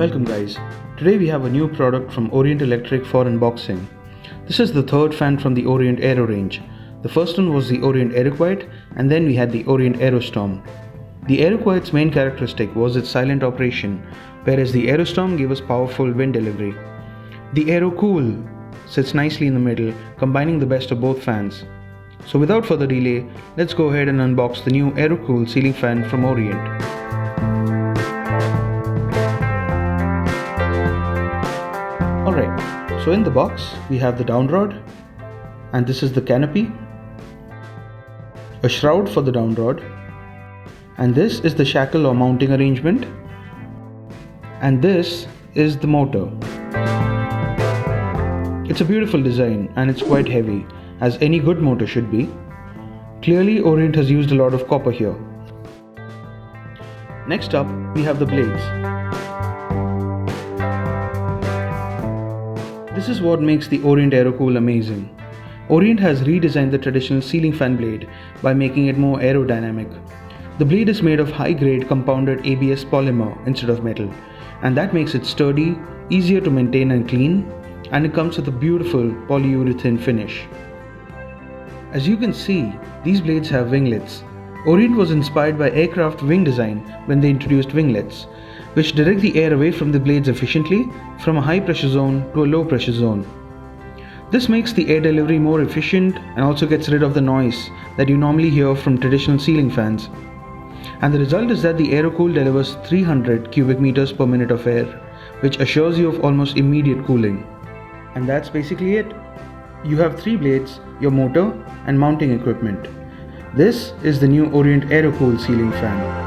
Welcome guys. Today we have a new product from Orient Electric for unboxing. This is the third fan from the Orient Aero range. The first one was the Orient Aerocool and then we had the Orient Aerostorm. The Aerocool's main characteristic was its silent operation, whereas the Aerostorm gave us powerful wind delivery. The Aerocool sits nicely in the middle, combining the best of both fans. So without further delay, let's go ahead and unbox the new Aerocool ceiling fan from Orient. Alright, so in the box we have the downrod, and this is the canopy, a shroud for the downrod, and this is the shackle or mounting arrangement, and this is the motor. It's a beautiful design and it's quite heavy, as any good motor should be. Clearly Orient has used a lot of copper here. Next up we have the blades. This is what makes the Orient Aerocool amazing. Orient has redesigned the traditional ceiling fan blade by making it more aerodynamic. The blade is made of high-grade compounded ABS polymer instead of metal, and that makes it sturdy, easier to maintain and clean, and it comes with a beautiful polyurethane finish. As you can see, these blades have winglets. Orient was inspired by aircraft wing design when they introduced winglets, which direct the air away from the blades efficiently from a high pressure zone to a low pressure zone. This makes the air delivery more efficient and also gets rid of the noise that you normally hear from traditional ceiling fans. And the result is that the Aerocool delivers 300 cubic meters per minute of air, which assures you of almost immediate cooling. And that's basically it. You have 3 blades, your motor, and mounting equipment. This is the new Orient Aerocool ceiling fan.